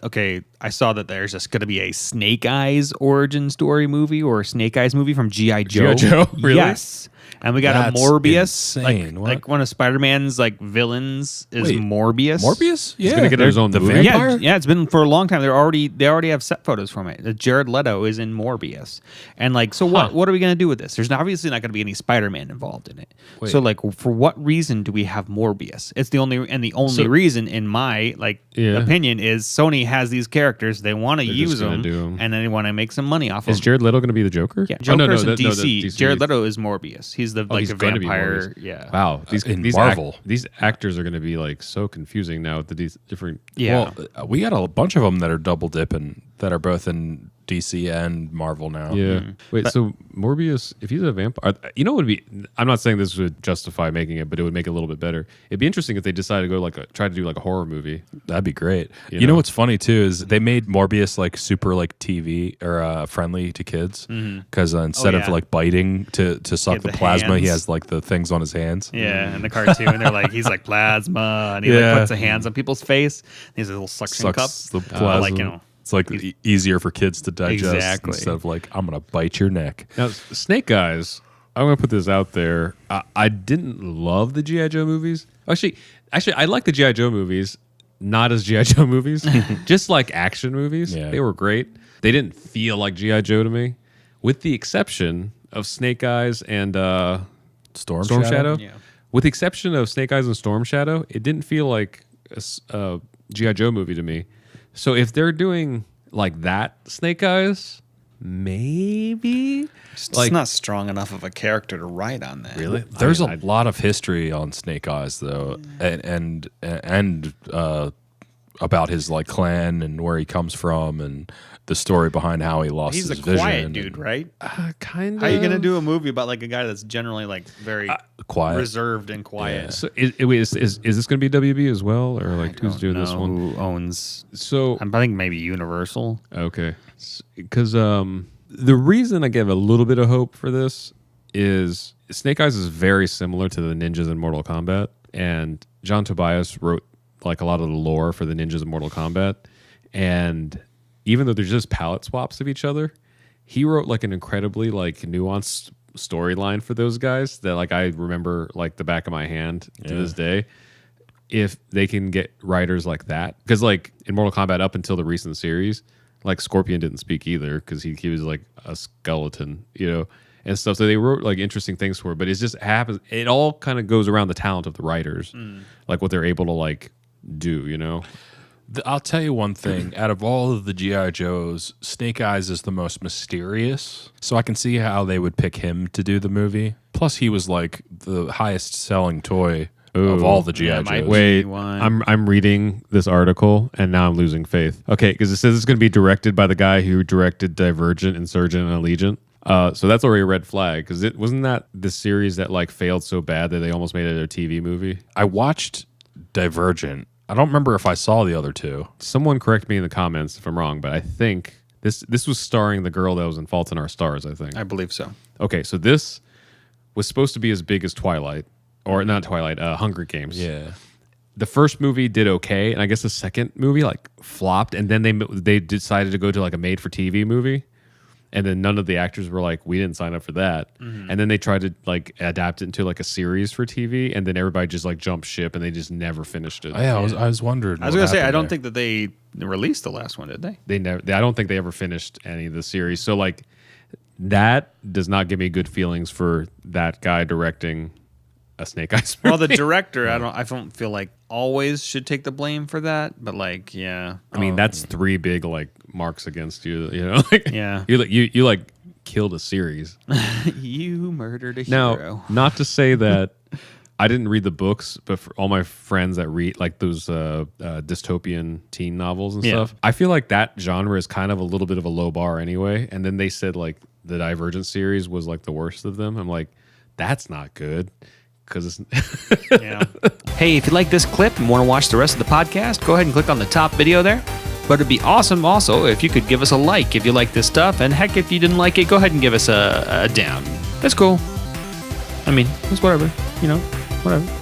okay, I saw that there's just going to be a Snake Eyes origin story movie or Snake Eyes movie from G.I. Joe. G.I. Joe? Really? Yes. And we got That's a Morbius. insane. Like one of Spider-Man's like villains is Morbius. Morbius? Yeah. He's going to get his own movie. vampire? Yeah, it's been for a long time. They already have set photos from it. Jared Leto is in Morbius, and like, so what are we gonna do with this? There's obviously not gonna be any Spider-Man involved in it. So like, for what reason do we have Morbius? It's the only reason, in my opinion, is Sony has these characters. They want to use them, and then they want to make some money off of them. Is Jared Leto going to be the Joker? Yeah, Joker's in DC. Jared Leto is Morbius. He's the a vampire. Yeah. Wow. These Marvel. These actors are going to be like so confusing now with these different. Yeah. Well, we got a bunch of them that are double dipping that are both in DC and Marvel now. Yeah. Wait, so Morbius, if he's a vampire, you know what would be, I'm not saying this would justify making it, but it would make it a little bit better. It'd be interesting if they decided to go try to do like a horror movie. That'd be great. You know what's funny too is they made Morbius like super like TV or friendly to kids because instead of like biting to suck the plasma, he has like the things on his hands. Yeah, in the cartoon, they're like, he's like plasma, and he like puts the hands on people's face. These little suction cups. The plasma. Like, you know. It's like easier for kids to digest instead of like, I'm going to bite your neck. Now, Snake Eyes, I'm going to put this out there. I didn't love the G.I. Joe movies. Actually, I like the G.I. Joe movies, not as G.I. Joe movies, just like action movies. Yeah. They were great. They didn't feel like G.I. Joe to me, with the exception of Snake Eyes and Storm Shadow. Yeah. With the exception of Snake Eyes and Storm Shadow, it didn't feel like a G.I. Joe movie to me. So if they're doing like that Snake Eyes, maybe it's not strong enough of a character to write on that. Really? There's a lot of history on Snake Eyes though, and about his like clan and where he comes from and the story behind how he lost his vision. He's a quiet dude, right? Kind of. How are you going to do a movie about like a guy that's generally like very quiet, reserved and quiet? Yeah. So is this going to be WB as well, or like who's doing this one? Who owns? So I think maybe Universal. Okay, because the reason I give a little bit of hope for this is Snake Eyes is very similar to the ninjas in Mortal Kombat, and John Tobias wrote like a lot of the lore for the ninjas in Mortal Kombat, and even though there's just palette swaps of each other, he wrote like an incredibly like nuanced storyline for those guys that like I remember like the back of my hand to this day. If they can get writers like that, because like in Mortal Kombat up until the recent series, like Scorpion didn't speak either because he was like a skeleton, and stuff. So they wrote like interesting things for it, but it just happens. It all kind of goes around the talent of the writers, like what they're able to like do, I'll tell you one thing. Out of all of the G.I. Joes, Snake Eyes is the most mysterious. So I can see how they would pick him to do the movie. Plus, he was like the highest selling toy of all the G.I. Joes. Wait, I'm reading this article and now I'm losing faith. Okay, because it says it's going to be directed by the guy who directed Divergent, Insurgent, and Allegiant. So that's already a red flag because it wasn't that the series that like failed so bad that they almost made it a TV movie. I watched Divergent. I don't remember if I saw the other two. Someone correct me in the comments if I'm wrong, but I think this was starring the girl that was in Fault in Our Stars, I think. I believe so. Okay, so this was supposed to be as big as Twilight, or not Twilight, Hunger Games. Yeah. The first movie did okay, and I guess the second movie like flopped, and then they decided to go to like a made-for-TV movie. And then none of the actors were like, we didn't sign up for that. And then they tried to like adapt it into like a series for TV, and then everybody just like jumped ship, and they just never finished it. Oh, yeah, I was wondering. I was going to say, I don't think that they released the last one, did they? I don't think they ever finished any of the series. So like, that does not give me good feelings for that guy directing a Snake Eyes movie. Well, the director, I don't feel like always should take the blame for that, but like, yeah. I mean, that's three big like marks against you. Like, yeah. You like killed a series. You murdered a hero. Now, not to say that I didn't read the books, but for all my friends that read like those dystopian teen novels and stuff, I feel like that genre is kind of a little bit of a low bar anyway. And then they said like the Divergent series was like the worst of them. I'm like, that's not good. Yeah. Hey, if you like this clip and want to watch the rest of the podcast, go ahead and click on the top video there. But it'd be awesome also if you could give us a like if you like this stuff. And heck, if you didn't like it, go ahead and give us a down. That's cool. I mean, it's whatever, whatever.